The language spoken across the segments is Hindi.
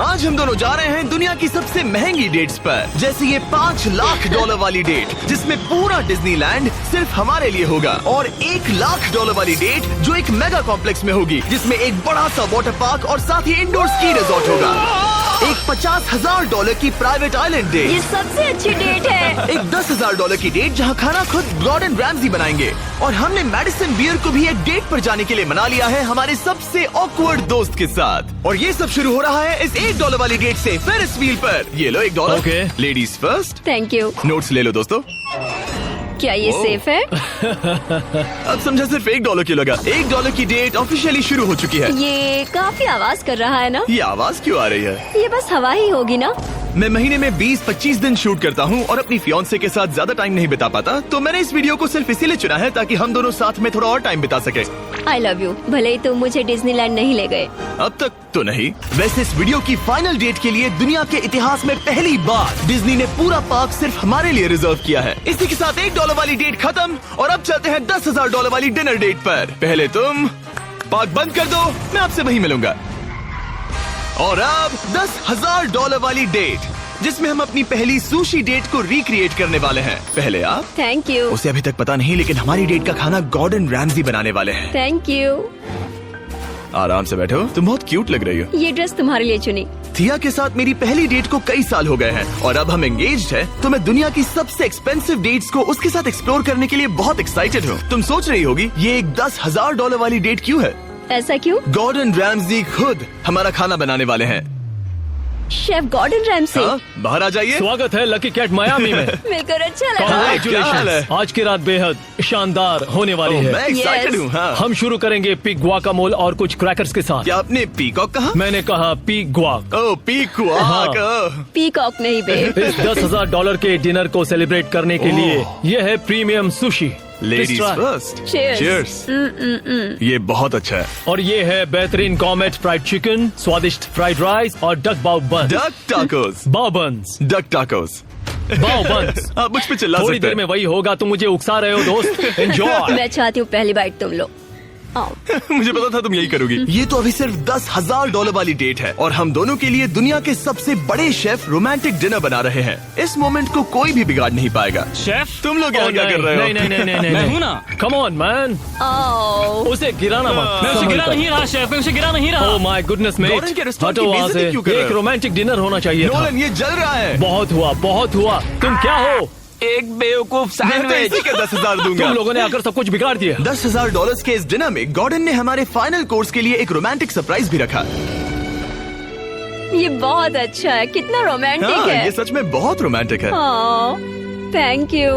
आज हम दोनों जा रहे हैं दुनिया की सबसे महंगी डेट्स पर, जैसे ये $5 लाख वाली डेट जिसमें पूरा डिज्नीलैंड सिर्फ हमारे लिए होगा, और $1 लाख वाली डेट जो एक मेगा कॉम्प्लेक्स में होगी जिसमें एक बड़ा सा वाटर पार्क और साथ ही इंडोर स्की रिजॉर्ट होगा। एक $50,000 की प्राइवेट आइलैंड डेट, ये सबसे अच्छी डेट है। एक $10,000 की डेट जहां खाना खुद गॉर्डन रैमजी बनाएंगे, और हमने मैडिसन बियर को भी एक डेट पर जाने के लिए मना लिया है हमारे सबसे ऑकवर्ड दोस्त के साथ। और ये सब शुरू हो रहा है इस $1 वाली डेट से फेरिस व्हील पर। ये लो $1। Okay. Ladies first. Thank you. Notes ले लो दोस्तों। क्या ये सेफ है? अब समझा सिर्फ $1 क्यों लगा। $1 की डेट ऑफिशियली शुरू हो चुकी है। ये काफी आवाज कर रहा है ना? ये आवाज क्यों आ रही है? ये बस हवा ही होगी ना? मैं महीने में 20-25 दिन शूट करता हूँ और अपनी फियांसे के साथ ज्यादा टाइम नहीं बिता पाता, तो मैंने इस वीडियो को सिर्फ इसीलिए चुना है ताकि हम दोनों साथ में थोड़ा और टाइम बिता सके। I love you. भले ही तुम मुझे डिज्नीलैंड नहीं ले गए। अब तक तो नहीं। वैसे इस वीडियो की फाइनल डेट के लिए दुनिया के इतिहास में पहली बार डिज्नी ने पूरा पार्क सिर्फ हमारे लिए रिजर्व किया है। इसी के साथ $1 वाली डेट खत्म और अब चलते हैं $10,000 वाली डिनर डेट पर। पहले तुम पार्क बंद कर दो, मैं आपसे वहीं मिलूंगा। और अब $10,000 वाली डेट जिसमें हम अपनी पहली सुशी डेट को रिक्रिएट करने वाले हैं। पहले आप। Thank you. उसे अभी तक पता नहीं, लेकिन हमारी डेट का खाना गॉर्डन रैमजी बनाने वाले हैं। Thank you. आराम से बैठो, तुम बहुत क्यूट लग रही हो। ये ड्रेस तुम्हारे लिए चुनी। थिया के साथ मेरी पहली डेट को कई साल हो गए हैं और अब हम एंगेज्ड हैं, तो मैं दुनिया की सबसे एक्सपेंसिव डेट्स को उसके साथ एक्सप्लोर करने के लिए बहुत एक्साइटेड हूँ। तुम सोच रही होगी ये एक $10,000 वाली डेट क्यों है? ऐसा क्यों? गॉर्डन रैमजी खुद हमारा खाना बनाने वाले हैं। Chef Gordon Ramsay. हाँ, बाहर आ जाइए। स्वागत है लकी कैट मायामी में। मिलकर अच्छा लगा। क्या हाल Congratulations! है? आज की रात बेहद शानदार होने वाली मैं है। Excited Yes. हूँ। हाँ। हम शुरू करेंगे पिग गुआकामोल और कुछ क्रैकर्स के साथ। क्या आपने पीकॉक कहा? मैंने कहा पिग गुआक। ओह पीकॉक। हाँ। पीकॉक नहीं बेब। इस $10,000 के डिनर को सेलिब्रेट करने के लिए ये है premium sushi. Ladies Please try. First. Cheers. Cheers. ये बहुत अच्छा है। और ये है बेहतरीन कॉमेट फ्राइड चिकन, स्वादिष्ट फ्राइड राइस और डक बाउ बन। Duck tacos. बाउ बन्स। Duck tacos. बाउ बन्स। आप मुझ पे चिल्ला थोड़ी सकते देर में हैं। वही होगा, तुम मुझे उकसा रहे हो दोस्त। एंजॉय। मैं चाहती हूँ पहली बाइट तुम लो। आओ। मुझे पता था तुम यही करोगी। ये तो अभी सिर्फ $10,000 वाली डेट है और हम दोनों के लिए दुनिया के सबसे बड़े शेफ रोमांटिक डिनर बना रहे हैं। इस मोमेंट को कोई भी बिगाड़ नहीं पाएगा। शेफ तुम लोग यहाँ क्या कर रहे हो? नहीं मैं हूँ ना। कम ऑन मैन, आओ। उसे गिराना मत। मैं उसे गिरा नहीं रहा शेफ, मैं उसे गिरा नहीं रहा। Oh my goodness mate, Gordon के रेस्टोरेंट हटो की वहाँ बेइज्जती से। क्यों कर रहे एक हो? रोमांटिक डिनर होना चाहिए था। नोलन ये जल रहा है। बहुत हुआ, बहुत हुआ। तुम क्या हो? एक बेवकूफ मैं तो सैंडविच। इसी के 10,000 दूंगा। तुम लोगों ने आकर सब कुछ बिगाड़ दिया। $10,000 के इस डिनर में गॉर्डन ने हमारे फाइनल कोर्स के लिए एक रोमांटिक सरप्राइज भी रखा। ये बहुत अच्छा है। कितना रोमांटिक हाँ, है। ये सच में बहुत रोमांटिक है। Thank you.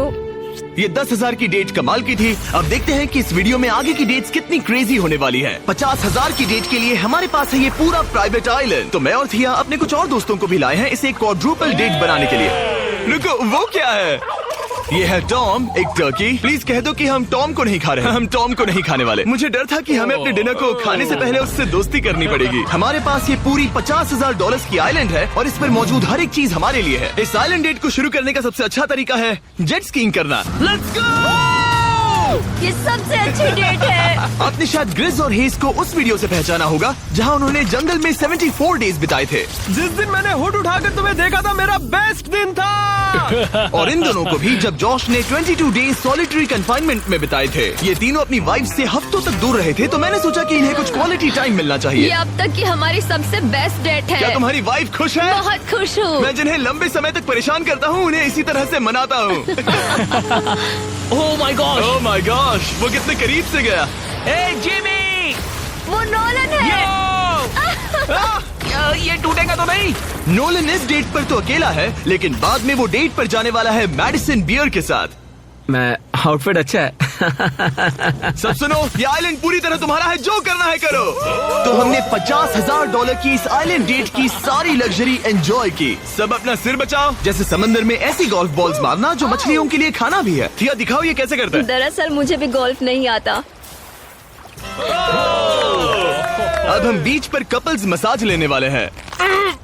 ये 10,000 की डेट कमाल की थी। अब देखते हैं कि इस वीडियो में आगे की डेट्स कितनी क्रेजी होने वाली है। 50,000 की डेट के लिए हमारे पास है ये पूरा प्राइवेट आइलैंड। तो मैं और थिया अपने कुछ और दोस्तों को भी लाए हैं इसे क्वाड्रुपल डेट बनाने के लिए। रुको, वो क्या है? ये है टॉम, एक टर्की। प्लीज कह दो कि हम टॉम को नहीं खा रहे हैं। हम टॉम को नहीं खाने वाले। मुझे डर था कि हमें अपने डिनर को खाने से पहले उससे दोस्ती करनी पड़ेगी। हमारे पास ये पूरी $50,000 की आइलैंड है और इस पर मौजूद हर एक चीज हमारे लिए है। इस आइलैंड डेट को शुरू करने का सबसे अच्छा तरीका है जेट स्कीइंग करना। Let's go! ये सबसे अच्छी डेट है। आपने शायद ग्रिज और हेज को उस वीडियो से पहचाना होगा जहां उन्होंने जंगल में 74 डेज बिताए थे। जिस दिन मैंने हुड उठाकर तुम्हें देखा था, मेरा बेस्ट दिन था। और इन दोनों को भी जब जॉश ने 22 डेज सॉलिटरी कंफाइनमेंट में बिताए थे। ये तीनों अपनी वाइफ से हफ्तों तक दूर रहे थे, तो मैंने सोचा कि इन्हें कुछ क्वालिटी टाइम मिलना ये चाहिए। अब तक की हमारी सबसे बेस्ट डेट क्या है। तुम्हारी वाइफ खुश है? बहुत खुश हूँ। मैं जिन्हें लंबे समय तक परेशान करता हूँ उन्हें इसी तरह से मनाता हूँ। Oh my God, oh my gosh, वो कितने करीब से गया। ए जिमी, वो नोलन है। ये टूटेगा तो नहीं? नोलन इस डेट पर तो अकेला है, लेकिन बाद में वो डेट पर जाने वाला है मैडिसन बियर के साथ। मैं आउटफिट अच्छा है। सब सुनो, ये आइलैंड पूरी तरह तुम्हारा है, जो करना है करो। तो हमने $50,000 की इस आइलैंड डेट की सारी लग्जरी एंजॉय की। सब अपना सिर बचाओ, जैसे समंदर में ऐसी गोल्फ बॉल्स मारना जो मछलियों के लिए खाना भी है। थिया दिखाओ ये कैसे करता है। दरअसल मुझे भी गोल्फ नहीं आता। अब हम बीच पर कपल्स मसाज लेने वाले हैं।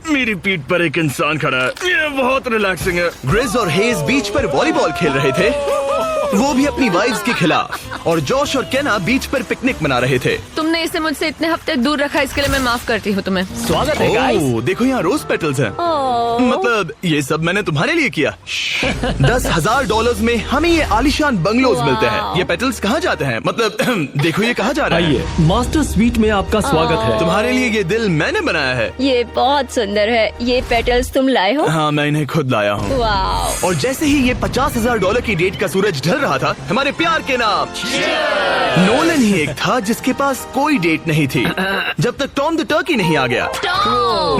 मेरी पीठ पर एक इंसान खड़ा है, ये बहुत रिलैक्सिंग है। ग्रिज और हेज बीच पर वॉलीबॉल खेल रहे थे वो भी अपनी वाइफ्स के खिलाफ। और जॉश और केना बीच पर पिकनिक मना रहे थे। तुमने इसे मुझसे इतने हफ्ते दूर रखा, इसके लिए मैं माफ करती हूँ तुम्हें। स्वागत है गाइस। ओह, देखो यहाँ रोज पेटल्स हैं। मतलब ये सब मैंने तुम्हारे लिए किया। $10,000 में हमें ये आलीशान बंगलोज मिलते हैं। ये पेटल्स कहाँ जाते हैं? मतलब देखो ये कहाँ जा रहा है? आइए, मास्टर स्वीट में आपका स्वागत है। तुम्हारे लिए ये दिल मैंने बनाया है। ये बहुत सुंदर है। ये पेटल्स तुम लाए हो? हाँ, मैं इन्हें खुद लाया हूँ। वाव। और जैसे ही ये $50,000 की डेट का सूरज ढल रहा था, हमारे प्यार के नाम नोलन ही एक था जिसके पास कोई डेट नहीं थी, जब तक टॉम द टर्की नहीं आ गया।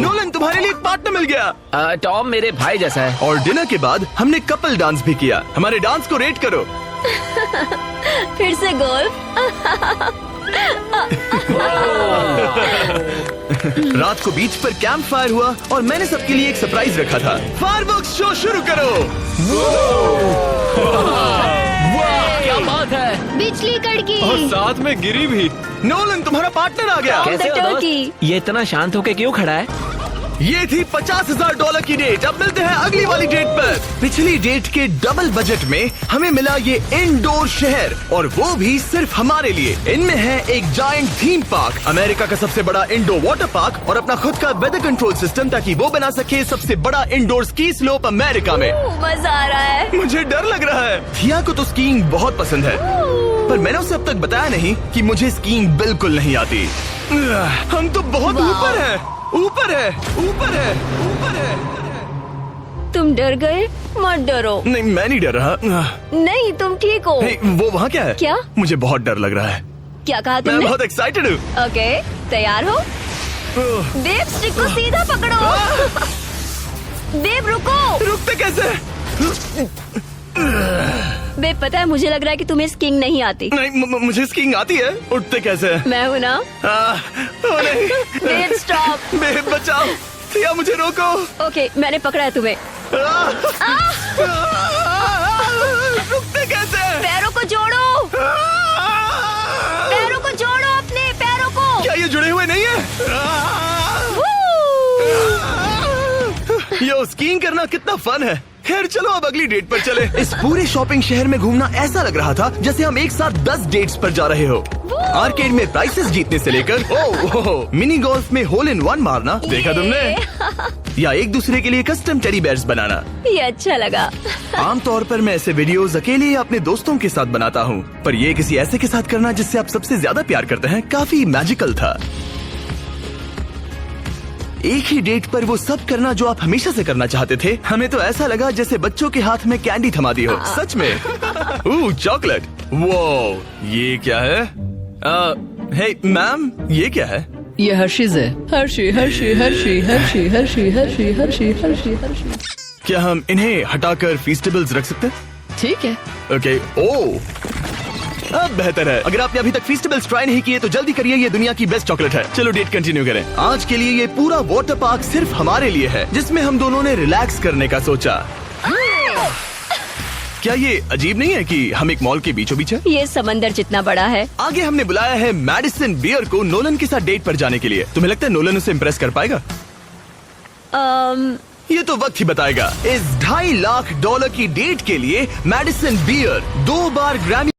नोलन, तुम्हारे लिए एक पार्टनर मिल गया। टॉम मेरे भाई जैसा है। और डिनर के बाद हमने कपल डांस भी किया। हमारे डांस को रेट करो। फिर से गोल्फ। रात को बीच पर कैंप फायर हुआ और मैंने सबके लिए एक सरप्राइज रखा था। फायरवर्क्स शो शुरू करो। क्या बात है। बिजली कड़की। और साथ में गिरी भी। नोलन, तुम्हारा पार्टनर आ गया। कैसे हो टर्की। दोस्त? ये इतना शांत होके क्यों खड़ा है? ये थी $50,000 की डेट। अब मिलते हैं अगली वाली डेट पर। पिछली डेट के डबल बजट में हमें मिला ये इंडोर शहर, और वो भी सिर्फ हमारे लिए। इनमें है एक जायंट थीम पार्क, अमेरिका का सबसे बड़ा इंडोर वाटर पार्क, और अपना खुद का वेदर कंट्रोल सिस्टम, ताकि वो बना सके सबसे बड़ा इंडोर स्की स्लोप अमेरिका में। मजा आ रहा है। मुझे डर लग रहा है। थिया को तो स्कीइंग बहुत पसंद है, पर मैंने उसे अब तक बताया नहीं कि मुझे स्कीइंग बिल्कुल नहीं आती। हम तो बहुत ऊपर हैं। ऊपर है, ऊपर है, ऊपर है। तुम डर गए? मत डरो। नहीं, मैं नहीं डर रहा। नहीं, तुम ठीक हो। नहीं, वो वहाँ क्या है? क्या? मुझे बहुत डर लग रहा है। क्या कहा मैं तुमने? बहुत एक्साइटेड हूँ। ओके, तैयार हो? देव, स्टिक को सीधा पकड़ो। देव, रुको। रुकते कैसे? बेब, पता है मुझे लग रहा है कि तुम्हें स्कीइंग नहीं आती। नहीं, मुझे स्कीइंग आती है। उठते कैसे? मैं हूँ ना। ओ नहीं। देव, स्टॉप। बेब, बचाओ। थिया, मुझे रोको। ओके, मैंने पकड़ा है तुम्हें। रुकते कैसे? पैरों को जोड़ो। पैरों को जोड़ो, अपने पैरों को। क्या ये जुड़े हुए नहीं है? यो, स्कीइंग करना कितना फन है। खैर चलो अब अगली डेट पर चले। इस पूरे शॉपिंग शहर में घूमना ऐसा लग रहा था जैसे हम एक साथ 10 डेट्स पर जा रहे हो। आर्केड में प्राइसेस जीतने से लेकर मिनी गोल्फ में होल इन वन मारना, देखा तुमने? या एक दूसरे के लिए कस्टम टेडी बेयर्स बनाना। ये अच्छा लगा। आमतौर पर मैं ऐसे वीडियोस अकेले या अपने दोस्तों के साथ बनाता हूँ, पर ये किसी ऐसे के साथ करना जिससे आप सबसे ज्यादा प्यार करते हैं, काफी मैजिकल था। एक ही डेट पर वो सब करना जो आप हमेशा से करना चाहते थे। हमें तो ऐसा लगा जैसे बच्चों के हाथ में कैंडी थमा दी हो। सच में। चॉकलेट। वो ये क्या है? हे मैम, ये क्या है? ये हर्शीज है। Hershey Hershey Hershey Hershey Hershey Hershey Hershey Hershey Hershey. क्या हम इन्हें हटाकर फीस्टेबल्स रख सकते हैं? ठीक है। ओके। ओ, अब बेहतर है। अगर आपने अभी तक फीस्टेबल्स ट्राई नहीं किए तो जल्दी करिए, ये दुनिया की बेस्ट चॉकलेट है। चलो डेट कंटिन्यू करें। आज के लिए ये पूरा वाटर पार्क सिर्फ हमारे लिए है, जिसमें हम दोनों ने रिलैक्स करने का सोचा। क्या ये अजीब नहीं है कि हम एक मॉल के बीचों बीच है? ये समंदर जितना बड़ा है। आगे हमने बुलाया है मैडिसन बियर को नोलन के साथ डेट पर जाने के लिए। तुम्हें लगता है नोलन उसे इम्प्रेस कर पाएगा? ये तो वक्त ही बताएगा। इस $2.5 लाख की डेट के लिए मैडिसन बियर 2 बार ग्रैमी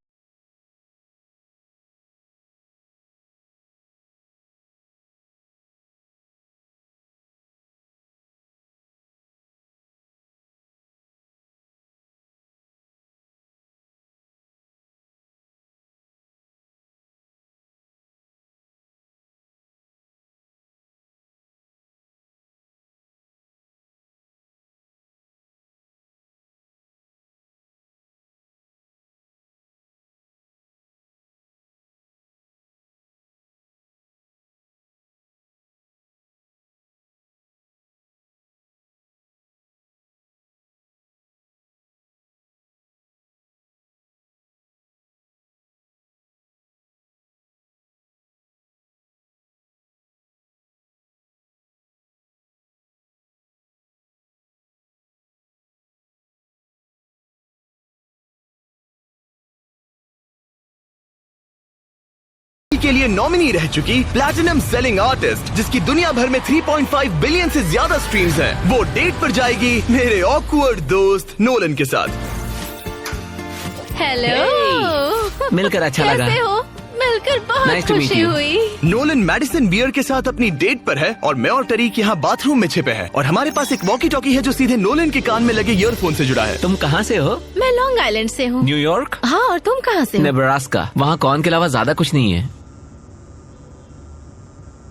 के लिए नॉमिनी रह चुकी प्लैटिनम सेलिंग आर्टिस्ट, जिसकी दुनिया भर में 3.5 बिलियन से ज्यादा स्ट्रीम्स हैं, वो डेट पर जाएगी मेरे ऑकवर्ड दोस्त नोलन के साथ। हेलो। मिलकर अच्छा लगा। कैसे हो? मिलकर बहुत Nice to meet खुशी you. हुई। नोलन मैडिसन बियर के साथ अपनी डेट पर है और मैं और टरीक यहाँ बाथरूम में छिपे हैं और हमारे पास एक वॉकी टॉकी है जो सीधे नोलन के कान में लगे ईयरफोन से जुड़ा है। तुम कहाँ से हो? मैं लॉन्ग आइलैंड से हूँ। न्यूयॉर्क? हाँ, और तुम कहाँ से हो? नेब्रास्का। वहाँ कॉर्न के अलावा ज्यादा कुछ नहीं है।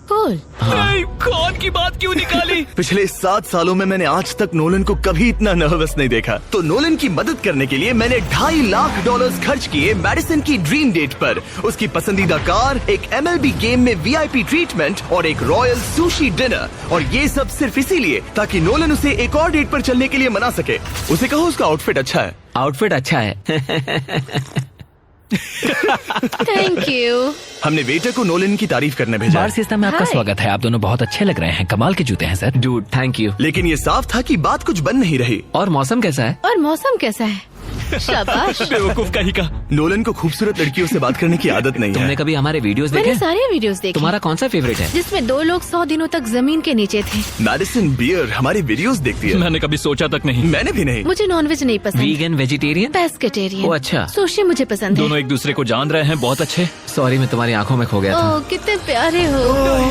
कूल। नहीं, कौन की बात क्यों निकाली? पिछले 7 सालों में मैंने आज तक नोलन को कभी इतना नर्वस नहीं देखा। तो नोलन की मदद करने के लिए मैंने $2.5 लाख खर्च किए मैडिसन की ड्रीम डेट पर। उसकी पसंदीदा कार, एक MLB गेम में VIP ट्रीटमेंट और एक रॉयल सुशी डिनर। और ये सब सिर्फ इसीलिए ताकि नोलन उसे एक और डेट पर चलने के लिए मना सके। उसे कहो उसका आउटफिट अच्छा है। आउटफिट अच्छा है। Thank you. हमने वेटर को नोलन की तारीफ करने भेजा बार है। सिस्टम में आपका Hi. स्वागत है। आप दोनों बहुत अच्छे लग रहे हैं। कमाल के जूते हैं सर। Dude thank you. लेकिन ये साफ था कि बात कुछ बन नहीं रही। और मौसम कैसा है? और मौसम कैसा है? शाबाश। बेवकूफ कहीं का। नोलन को खूबसूरत लड़कियों से बात करने की आदत नहीं तुमने है। कभी हमारे वीडियोस मैंने देखे? सारे वीडियोस देखे तुम्हारा कौन सा फेवरेट है? जिसमें 2 लोग 100 दिनों तक जमीन के नीचे थे। मैडिसन बियर हमारे वीडियोस देखती है। मैंने कभी सोचा तक नहीं। मैंने भी नहीं। मुझे नॉनवेज नहीं पसंद। Vegan, vegetarian? पेस्केटेरियन। ओह, अच्छा। सुशी मुझे पसंद है। दोनों एक दूसरे को जान रहे हैं, बहुत अच्छे। सॉरी, मैं तुम्हारी आंखों में खो गया था। ओह, कितने प्यारे हो।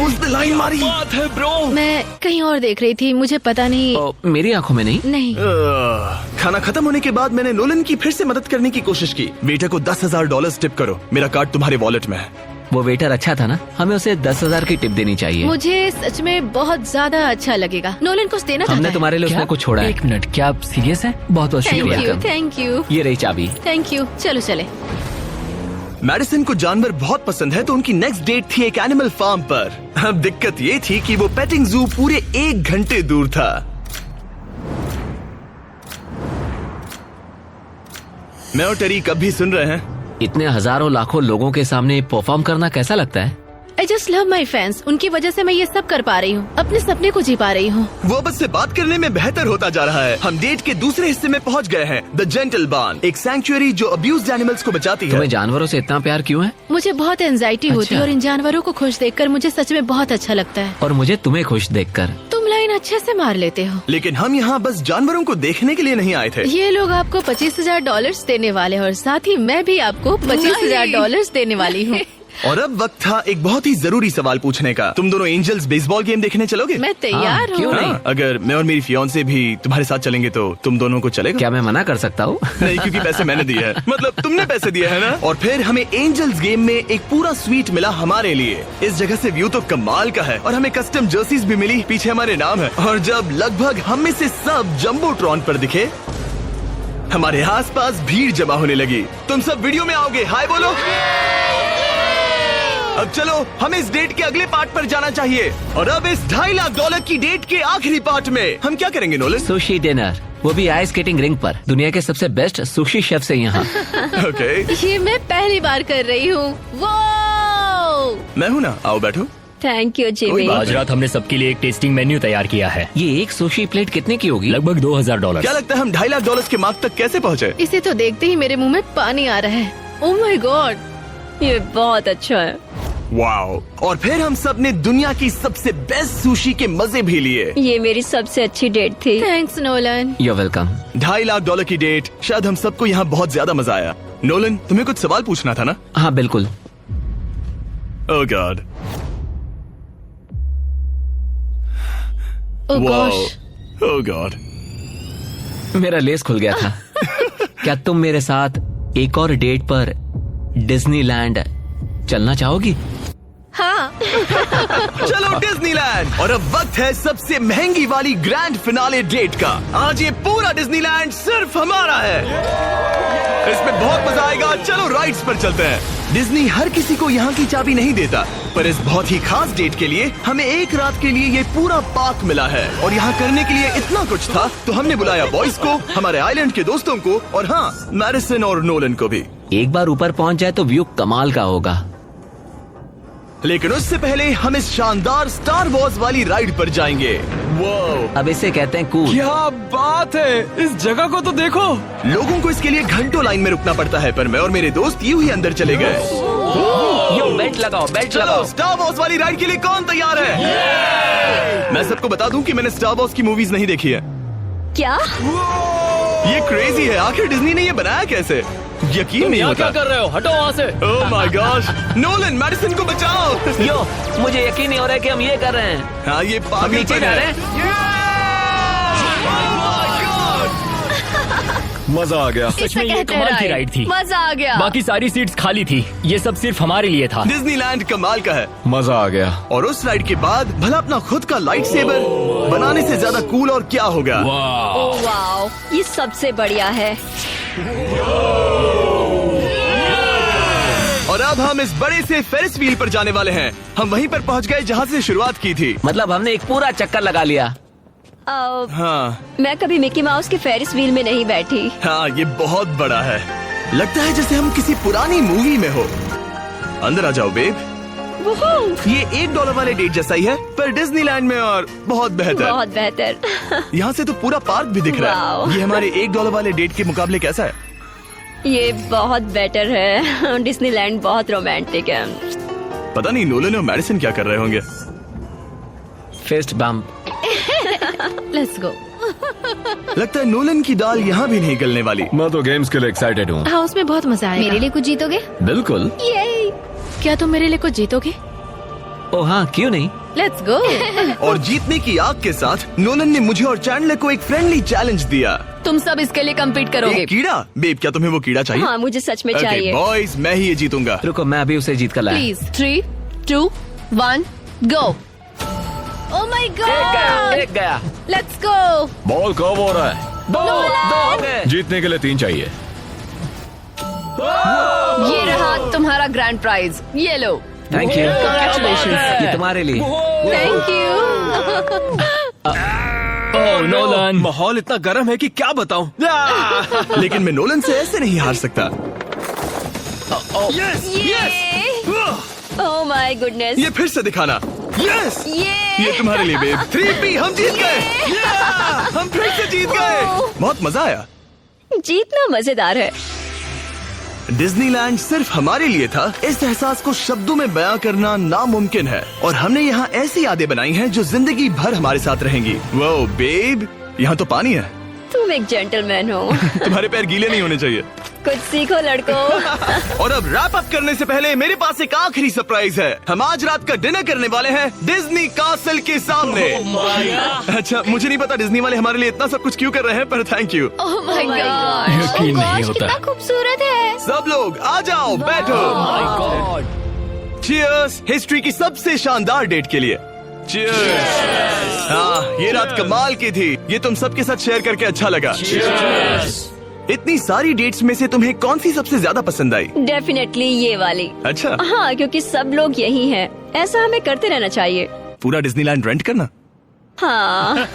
उसने लाइन मारी। बात है ब्रो। मैं कहीं और देख रही थी, मुझे पता नहीं। ओ, मेरी आंखों में नहीं। नहीं। खाना खत्म होने के बाद मैंने नोलन की फिर से मदद करने की कोशिश की। वेटर को $10,000 टिप करो। मेरा कार्ड तुम्हारे वॉलेट में है। वो वेटर अच्छा था ना? हमें उसे 10,000 की टिप देनी चाहिए। मुझे सच में बहुत ज्यादा अच्छा लगेगा। नोलन कुछ देना हमने चाहता है। तुम्हारे लिए उसने कुछ छोड़ा है। 1 मिनट, क्या आप सीरियस हैं? बहुत बहुत थैंक यू, शुक्रिया। थैंक यू, ये रही चाबी। Thank you. चलो चले। मैडिसन को जानवर बहुत पसंद है तो उनकी नेक्स्ट डेट थी एक एनिमल फार्म पर। अब दिक्कत ये थी कि वो पेटिंग जू पूरे 1 घंटे दूर था। मैं और टरीक अब भी सुन रहे हैं। इतने हजारों लाखों लोगों के सामने परफॉर्म करना कैसा लगता है? I just love my fans. उनकी वजह से मैं ये सब कर पा रही हूँ। अपने सपने को जी पा रही हूँ। वो बस से बात करने में बेहतर होता जा रहा है। हम डेट के दूसरे हिस्से में पहुंच गए हैं। द जेंटल बार्न, एक सैंक्चुअरी जो अब्यूज्ड एनिमल्स को बचाती है। तुम्हें जानवरों से इतना प्यार क्यों है? मुझे बहुत एंजाइटी होती अच्छा। है और इन जानवरों को खुश देखकर मुझे सच में बहुत अच्छा लगता है। और मुझे तुम्हें खुश देखकर। तुम लाइन अच्छे से मार लेते हो। लेकिन हम यहाँ बस जानवरों को देखने के लिए नहीं आए थे। ये लोग आपको $25,000 देने वाले हैं और साथ ही मैं भी आपको $25,000 देने वाली हूँ। और अब वक्त था एक बहुत ही जरूरी सवाल पूछने का। तुम दोनों एंजल्स बेसबॉल गेम देखने चलोगे? मैं तैयार हाँ, क्यों हूँ। नहीं? हाँ, अगर मैं और मेरी फियांसे भी तुम्हारे साथ चलेंगे तो तुम दोनों को चलेगा? क्या मैं मना कर सकता हूँ? नहीं, क्योंकि पैसे मैंने दिए हैं। मतलब तुमने पैसे दिए हैं ना। और फिर हमें एंजल्स गेम में एक पूरा स्वीट मिला हमारे लिए। इस जगह से व्यू तो कमाल का है और हमें कस्टम जर्सीज भी मिली, पीछे हमारे नाम है। और जब लगभग हम में से सब जंबोट्रॉन पर दिखे, हमारे आसपास भीड़ जमा होने लगी। तुम सब वीडियो में आओगे, हाय बोलो। अब चलो हमें इस डेट के अगले पार्ट पर जाना चाहिए। और अब इस $2.5 लाख की डेट के आखिरी पार्ट में हम क्या करेंगे नोलन? सुशी डिनर, वो भी आइस स्केटिंग रिंग पर। दुनिया के सबसे बेस्ट सुशी शेफ से यहाँ। ओके, ये मैं पहली बार कर रही हूँ। वो मैं हूँ ना, आओ बैठो। थैंक यू कोई जिमी। बात आज रात हमने सबके लिए एक टेस्टिंग मेन्यू तैयार किया है। ये एक सुशी प्लेट कितने की होगी? लगभग $2,000। क्या लगता है हम $2.5 लाख के मार्क तक कैसे पहुँचे? इसे तो देखते ही मेरे मुंह में पानी आ रहा है। ओह माय गॉड, ये बहुत अच्छा है। वाओ। और फिर हम सब ने दुनिया की सबसे बेस्ट सुशी के मजे भी लिए। ये मेरी सबसे अच्छी डेट थी। Thanks Nolan. You're welcome। $2.5 lakh की डेट, शायद हम सबको यहाँ बहुत ज्यादा मजा आया। नोलन, तुम्हें कुछ सवाल पूछना था ना? हाँ बिल्कुल। ओह गॉड, ओह गॉश, ओह गॉड। मेरा लेस खुल गया था। क्या तुम मेरे साथ एक और डेट पर डिज्नीलैंड चलना चाहोगी? हाँ। चलो डिज्नीलैंड। और अब वक्त है सबसे महंगी वाली ग्रैंड फिनाले डेट का। आज ये पूरा डिज्नीलैंड सिर्फ हमारा है। इसमें बहुत मजा आएगा। चलो राइड्स पर चलते हैं। डिज्नी हर किसी को यहाँ की चाबी नहीं देता, पर इस बहुत ही खास डेट के लिए हमें एक रात के लिए ये पूरा पार्क मिला है। और यहाँ करने के लिए इतना कुछ था तो हमने बुलाया बॉयज को, हमारे आइलैंड के दोस्तों को और हाँ, मैडिसन और नोलन को भी। एक बार ऊपर पहुंच जाए तो व्यू कमाल का होगा। लेकिन उससे पहले हम इस शानदार स्टार वॉर्स वाली राइड पर जाएंगे। वो अब इसे कहते हैं कूल। क्या बात है, इस जगह को तो देखो। लोगों को इसके लिए घंटों लाइन में रुकना पड़ता है, पर मैं और मेरे दोस्त यूं ही अंदर चले गए। यो बेल्ट लगाओ, बेल्ट चलो लगाओ। स्टार वॉर्स वाली राइड के लिए कौन तैयार है? मैं सबको बता दूं कि मैंने स्टार वॉर्स की मूवीज नहीं देखी है। क्या? ये क्रेजी है, आखिर डिज्नी ने ये बनाया कैसे? यकीन तुम नहीं यहाँ होता। क्या कर रहे हो? हटो वहाँ से। Oh my gosh, Nolan Madison को बचाओ। यो, मुझे यकीन नहीं हो रहा है कि हम ये कर रहे हैं। हाँ ये हम पागल नीचे जा रहे हैं। मजा आ गया। सच में इसे ये कहते हैं कमाल की राइड। राइड थी। मजा आ गया। बाकी सारी सीट्स खाली थी। ये सब सिर्फ हमारे लिए था। डिज्नीलैंड कमाल का है। मजा आ गया। और उस राइड के बाद भला अपना खुद का लाइट सेबर बनाने से ज्यादा कूल और क्या होगा? ओह वाओ, ये सबसे बढ़िया है। और अब हम इस बड़े से फेरिस व्हील पर जाने वाले हैं। हम वहीं पर पहुंच गए जहां से शुरुआत की थी। मतलब हमने एक पूरा चक्कर लगा लिया। हाँ मैं कभी मिकी माउस के फेरिस व्हील में नहीं बैठी। हाँ, ये बहुत बड़ा है। लगता है जैसे हम किसी पुरानी मूवी में हो। अंदर आ जाओ बेब। ये $1 वाले डेट जैसा ही है, पर डिज्नीलैंड में और बहुत बेहतर। बहुत बेहतर। यहाँ से तो पूरा पार्क भी दिख रहा है। वाओ। ये हमारे $1 वाले डेट के मुकाबले कैसा है? ये बहुत बेटर है। डिज्नीलैंड बहुत रोमांटिक है। पता नहीं नोलन और मैडिसन क्या कर रहे होंगे। Fist bump. Let's go. लगता है नोलन की दाल यहाँ भी नहीं गलने वाली। मैं तो गेम्स के लिए एक्साइटेड हूँ। हाँ, उसमें बहुत मजा आएगा। मेरे लिए कुछ जीतोगे? बिल्कुल। क्या तुम मेरे लिए कुछ जीतोगे? ओ हाँ, क्यों नहीं? Let's go. और जीतने की आग के साथ नोलन ने मुझे और चैंडलर को एक फ्रेंडली चैलेंज दिया। तुम सब इसके लिए कम्पीट करोगे। एक कीड़ा? बेब क्या तुम्हें वो कीड़ा चाहिए? हाँ, मुझे सच में चाहिए। बॉयज मैं ही ये जीतूंगा। रुको, मैं अभी उसे जीत कर लाया। प्लीज। 3, 2, 1, गो। ओह माय एक गया, गॉड। एक गया। Let's go. बॉल कब हो रहा है? दो हो गए। जीतने के लिए 3 चाहिए। ये रहा तुम्हारा ग्रैंड प्राइज। ये लो। Thank you. Congratulations। ये तुम्हारे लिए। Thank you. Oh Nolan. माहौल इतना गर्म है कि क्या बताऊं। लेकिन मैं नोलन से ऐसे नहीं हार सकता। ओह माय गुडनेस। ये फिर से दिखाना। यस, ये तुम्हारे लिए बेब। 3P हम जीत गए। हम फिर से जीत गए। बहुत मजा आया। जीतना मजेदार है। डिज्नीलैंड सिर्फ हमारे लिए था। इस एहसास को शब्दों में बयां करना नामुमकिन है। और हमने यहाँ ऐसी यादें बनाई हैं जो जिंदगी भर हमारे साथ रहेंगी। वो बेब, यहाँ तो पानी है। तुम एक जेंटलमैन हो। तुम्हारे पैर गीले नहीं होने चाहिए। कुछ सीखो लड़कों। और अब रैप अप करने से पहले मेरे पास एक आखिरी सरप्राइज है। हम आज रात का डिनर करने वाले हैं डिज्नी कासल के सामने। अच्छा, मुझे नहीं पता डिज्नी वाले हमारे लिए इतना सब कुछ क्यों कर रहे हैं, पर thank you. Oh my my God. यकीन नहीं होता। कितना खूबसूरत है। सब लोग आ जाओ, बैठो। चीयर्स हिस्ट्री की सबसे शानदार डेट के लिए। चीयर्स। हाँ, ये रात कमाल की थी। ये तुम सबके साथ शेयर करके अच्छा लगा। इतनी सारी डेट्स में से तुम्हें कौन सी सबसे ज्यादा पसंद आई? डेफिनेटली ये वाली। अच्छा, हाँ, क्योंकि सब लोग यही हैं। ऐसा हमें करते रहना चाहिए। पूरा डिज्नीलैंड रेंट करना। हाँ।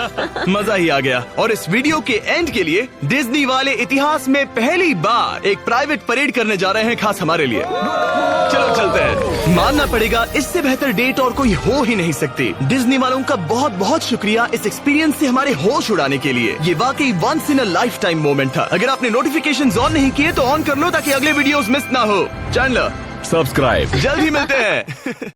मजा ही आ गया। और इस वीडियो के एंड के लिए डिज्नी वाले इतिहास में पहली बार एक प्राइवेट परेड करने जा रहे हैं, खास हमारे लिए। चलो चलते हैं। मानना पड़ेगा, इससे बेहतर डेट और कोई हो ही नहीं सकती। डिज्नी वालों का बहुत बहुत शुक्रिया इस एक्सपीरियंस से हमारे होश उड़ाने के लिए। ये वाकई once in a lifetime moment था। अगर आपने नोटिफिकेशंस ऑन नहीं किए तो ऑन कर लो ताकि अगले वीडियोस मिस ना हो। Channel subscribe. जल्द ही मिलते हैं।